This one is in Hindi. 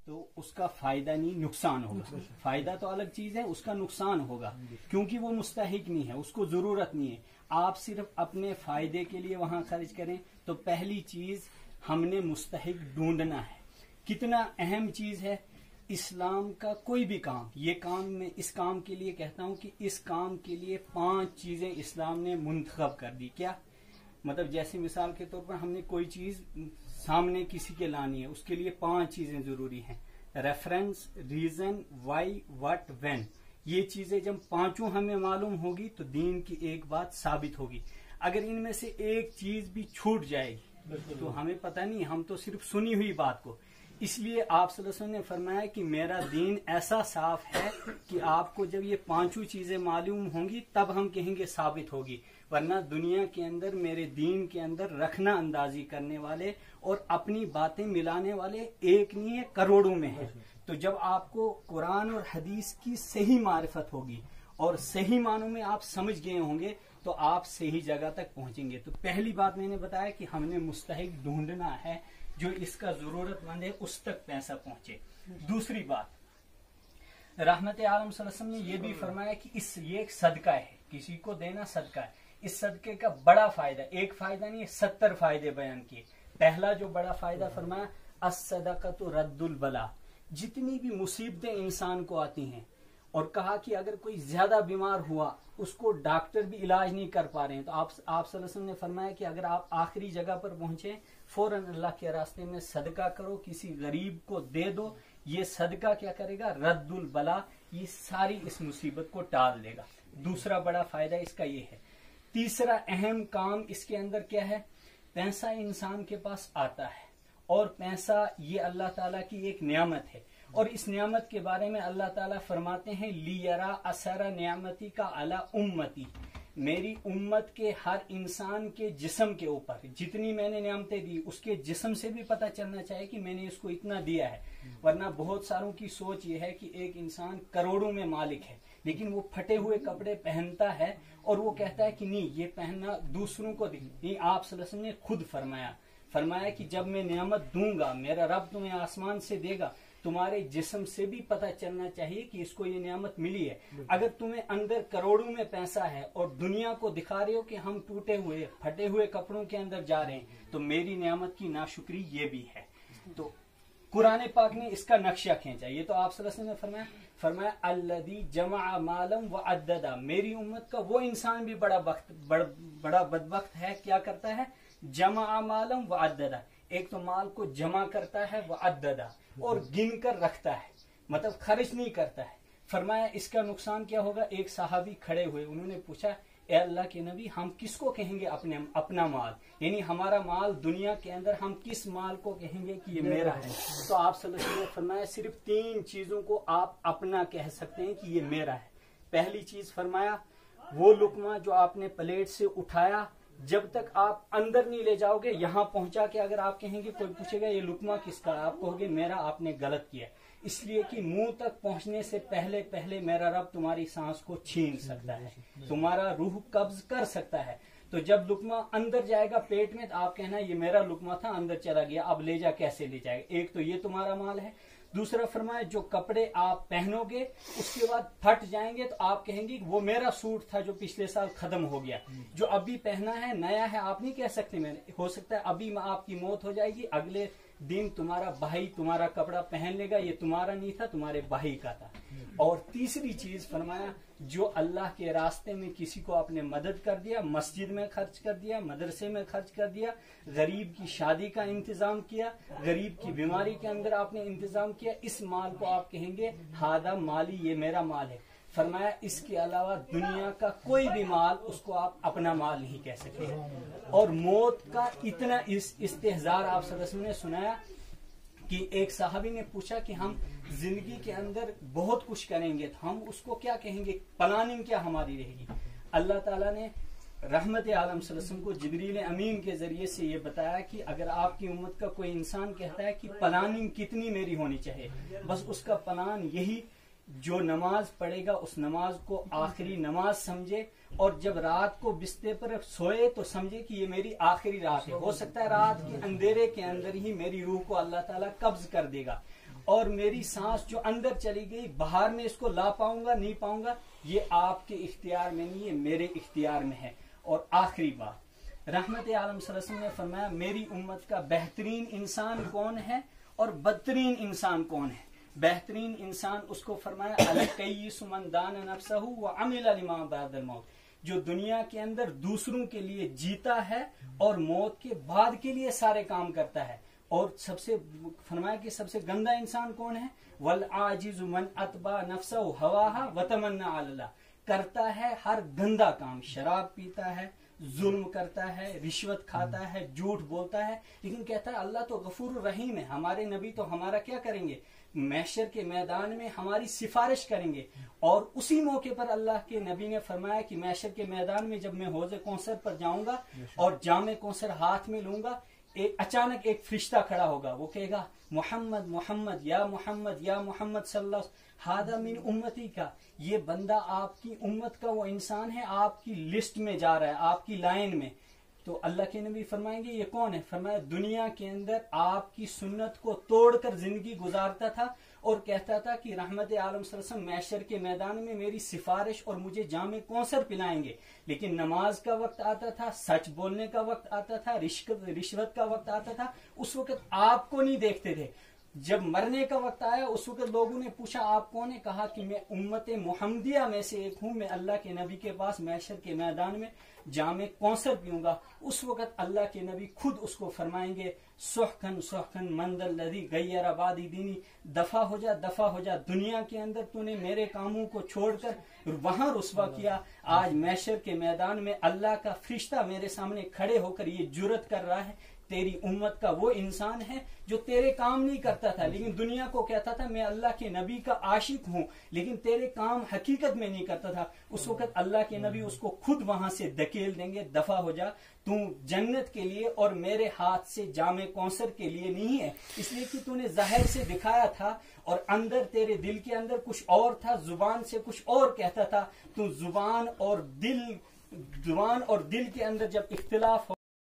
तो उसका फायदा नहीं नुकसान होगा। फायदा तो अलग चीज है, उसका नुकसान होगा क्योंकि वो मुस्तहिक नहीं है, उसको जरूरत नहीं है। आप सिर्फ अपने फायदे के लिए वहां खर्च करें तो पहली चीज हमने मुस्तहिक ढूंढना है। कितना अहम चीज है इस्लाम का कोई भी काम। ये काम मैं इस काम के लिए कहता हूं कि इस काम के लिए 5 चीजें इस्लाम ने मुंतखब कर दी। क्या मतलब, जैसे मिसाल के तौर पर हमने कोई चीज सामने किसी के लानी है, उसके लिए 5 चीजें जरूरी हैं। Reference, reason, why, what, when. ये चीजें जब 5 हमें मालूम होगी तो दीन की एक बात साबित होगी। अगर इनमें से एक चीज भी छूट जाएगी तो हमें पता नहीं, हम तो सिर्फ सुनी हुई बात को। इसलिए आप सल्लल्लाहु अलैहि वसल्लम ने फरमाया कि मेरा दीन ऐसा साफ है कि आपको जब ये 5 चीजें मालूम होंगी तब हम कहेंगे साबित होगी, वरना दुनिया के अंदर मेरे दीन के अंदर रखना अंदाजी करने वाले और अपनी बातें मिलाने वाले एक नहीं है, करोड़ों में है। तो जब आपको कुरान और हदीस की सही मारिफत होगी और सही मानों में आप समझ गए होंगे तो आप सही जगह तक पहुंचेंगे। तो पहली बात मैंने बताया कि हमने मुस्तहिक ढूंढना है, जो इसका जरूरतमंद है उस तक पैसा पहुंचे। दूसरी बात, रहमत आलम सल्लल्लाहु अलैहि वसल्लम ने यह भी फरमाया कि ये एक सदका है, किसी को देना सदका है। इस सदके का बड़ा फायदा, एक फायदा नहीं 70 फायदे बयान किए। पहला जो बड़ा फायदा फरमाया, अस्सदक़तु रद्दुल बला। जितनी भी मुसीबतें इंसान को आती हैं, और कहा कि अगर कोई ज्यादा बीमार हुआ, उसको डॉक्टर भी इलाज नहीं कर पा रहे हैं, तो आप सल्लल्लाहु अलैहि वसल्लम ने फरमाया कि अगर आप आखिरी जगह पर पहुंचे, फौरन अल्लाह के रास्ते में सदका करो, किसी गरीब को दे दो। ये सदका क्या करेगा, रद्दुल बला, ये सारी इस मुसीबत को टाल देगा। दूसरा बड़ा फायदा इसका ये है। तीसरा अहम काम इसके अंदर क्या है, पैसा इंसान के पास आता है और पैसा ये अल्लाह ताला की एक नियामत है, और इस नियामत के बारे में अल्लाह ताला फरमाते हैं, लियरा असरा नियामती का अला उम्मती। मेरी उम्मत के हर इंसान के जिस्म के ऊपर जितनी मैंने नियामतें दी, उसके जिस्म से भी पता चलना चाहिए कि मैंने इसको इतना दिया है। वरना बहुत सारों की सोच ये है कि एक इंसान करोड़ों में मालिक है, लेकिन वो फटे हुए कपड़े पहनता है और वो कहता है कि नहीं ये पहनना दूसरों को नहीं। आप सल्लल्लाहु अलैहि वसल्लम ने खुद फरमाया कि जब मैं नियामत दूंगा, मेरा रब तुम्हें आसमान से देगा, तुम्हारे जिस्म से भी पता चलना चाहिए कि इसको ये नियामत मिली है। अगर तुम्हें अंदर करोड़ों में पैसा है और दुनिया को दिखा रहे हो कि हम टूटे हुए फटे हुए कपड़ों के अंदर जा रहे हैं, तो मेरी नियामत की नाशुक्री ये भी है। तो कुरान पाक ने इसका नक्शा खींचा। ये तो आप सल्लल्लाहु अलैहि वसल्लम ने फरमाया अल्लदी जमा मालम व अद्ददा। मेरी उम्मत का वो इंसान भी बड़ा बदबख्त है, क्या करता है, जमा मालम व अद्ददा। एक तो माल को जमा करता है, व अद्ददा, और गिन कर रखता है, मतलब खर्च नहीं करता है। फरमाया इसका नुकसान क्या होगा। एक सहाबी खड़े हुए, उन्होंने पूछा, ए अल्लाह के नबी, हम किसको कहेंगे अपना माल, यानी हमारा माल दुनिया के अंदर हम किस माल को कहेंगे कि ये मेरा है। तो आप सल्लल्लाहु अलैहि वसल्लम ने फरमाया सिर्फ 3 चीजों को आप अपना कह सकते हैं कि ये मेरा है। पहली चीज फरमाया, वो लुकमा जो आपने प्लेट से उठाया, जब तक आप अंदर नहीं ले जाओगे, यहाँ पहुंचा के अगर आप कहेंगे, कोई पूछेगा ये लुकमा किसका, आप कहोगे मेरा, आपने गलत किया। इसलिए कि मुंह तक पहुंचने से पहले पहले मेरा रब तुम्हारी सांस को छीन सकता है, तुम्हारा रूह कब्ज कर सकता है। तो जब लुकमा अंदर जाएगा पेट में, तो आप कहना ये मेरा लुकमा था, अंदर चला गया, अब ले जा कैसे ले जाएगा। एक तो ये तुम्हारा माल है। दूसरा फरमाया, जो कपड़े आप पहनोगे उसके बाद फट जाएंगे, तो आप कहेंगे वो मेरा सूट था जो पिछले साल खत्म हो गया, जो अभी पहना है नया है, आप नहीं कह सकते मैंने। हो सकता है अभी आपकी मौत हो जाएगी, अगले दिन तुम्हारा भाई तुम्हारा कपड़ा पहन लेगा, ये तुम्हारा नहीं था, तुम्हारे भाई का था। और तीसरी चीज फरमाया, जो अल्लाह के रास्ते में किसी को आपने मदद कर दिया, मस्जिद में खर्च कर दिया, मदरसे में खर्च कर दिया, गरीब की शादी का इंतजाम किया, गरीब की बीमारी के अंदर आपने इंतजाम किया, इस माल को आप कहेंगे हादा माली, ये मेरा माल है। फरमाया इसके अलावा दुनिया का कोई भी माल उसको आप अपना माल नहीं कह सकते। और मौत का इतना इस्तेहजार आप सदस्य ने सुनाया कि एक साहबी ने पूछा कि हम जिंदगी के अंदर बहुत कुछ करेंगे, तो हम उसको क्या कहेंगे, प्लानिंग क्या हमारी रहेगी। अल्लाह ताला ने रहमत आलम सल्लल्लाहु अलैहि वसल्लम को जिब्रील अमीन के जरिए से ये बताया कि अगर आपकी उम्मत का कोई इंसान कहता है कि प्लानिंग कितनी मेरी होनी चाहिए, बस उसका प्लान यही, जो नमाज पढ़ेगा उस नमाज को आखिरी नमाज समझे, और जब रात को बिस्तर पर सोए तो समझे कि ये मेरी आखिरी रात है। हो सकता है रात के अंधेरे के अंदर ही मेरी रूह को अल्लाह ताला कब्ज कर देगा, और मेरी सांस जो अंदर चली गई बाहर में इसको ला पाऊंगा नहीं पाऊंगा, ये आपके इख्तियार में नहीं है, मेरे इख्तियार में है। और आखिरी बात, रहमत आलम सल्लल्लाहु अलैहि वसल्लम ने फरमाया मेरी उम्मत का बेहतरीन इंसान कौन है और बदतरीन इंसान कौन है। बेहतरीन इंसान उसको फरमाया अलकय्यिसु मन दान नफ्सहु व अमिल लिमा बअदल मौत, जो दुनिया के अंदर दूसरों के लिए जीता है और मौत के बाद के लिए सारे काम करता है। और सबसे फरमाया कि सबसे गंदा इंसान कौन है, वल आजिजु मन अतबा नफ्सहु हवाहा व तमन्ना अल्लाह, करता है हर गंदा काम, शराब पीता है, जुल्म करता है, रिश्वत खाता है, झूठ बोलता है, लेकिन कहता है अल्लाह तो गफूर रहीम है, हमारे नबी तो हमारा क्या करेंगे, महशर के मैदान में हमारी सिफारिश करेंगे। और उसी मौके पर अल्लाह के नबी ने फरमाया कि महशर के मैदान में जब मैं हौज़े कौसर पर जाऊंगा और जामे कौसर हाथ में लूंगा, अचानक एक फरिश्ता खड़ा होगा, वो कहेगा मोहम्मद मोहम्मद या मोहम्मद या मोहम्मद सल्लल्लाहु हादा मिन उम्मती का, ये बंदा आपकी उम्मत का वो इंसान है, आपकी लिस्ट में जा रहा है, आपकी लाइन में। तो अल्लाह के नबी फरमाएंगे ये कौन है, फरमाया दुनिया के अंदर आपकी सुन्नत को तोड़कर जिंदगी गुजारता था और कहता था कि रहमत आलम सल्लल्लाहु अलैहि वसल्लम महशर के मैदान में मेरी सिफारिश और मुझे जामे कौसर पिलाएंगे, लेकिन नमाज का वक्त आता था, सच बोलने का वक्त आता था, रिश्वत का वक्त आता था, उस वक्त आपको नहीं देखते थे। जब मरने का वक्त आया उस वक्त लोगों ने पूछा आप कौन है, कहा कि मैं उम्मत मोहम्मदिया में से एक हूं, मैं अल्लाह के नबी के पास महशर के मैदान में जामे कौसर पीऊंगा। उस वक्त अल्लाह के नबी खुद उसको फरमाएंगे सुहकन सुहकन मंदल लदी गैर आबादी दीनी, दफा हो जा दफा हो जा, दुनिया के अंदर तूने मेरे कामों को छोड़कर वहां रुस्वा किया, आज महशर के मैदान में अल्लाह का फरिश्ता मेरे सामने खड़े होकर ये जुर्रत कर रहा है, तेरी उम्मत का वो इंसान है जो तेरे काम नहीं करता था, लेकिन दुनिया को कहता था मैं अल्लाह के नबी का आशिक हूं, लेकिन तेरे काम हकीकत में नहीं करता था। उस वक्त अल्लाह के नबी उसको खुद वहां से धकेल देंगे, दफा हो जा, तू जन्नत के लिए और मेरे हाथ से जामे कौसर के लिए नहीं है, इसलिए कि तूने जाहिर से दिखाया था और अंदर तेरे दिल के अंदर कुछ और था, जुबान से कुछ और कहता था। तू जुबान और दिल के अंदर जब इख्तिलाफ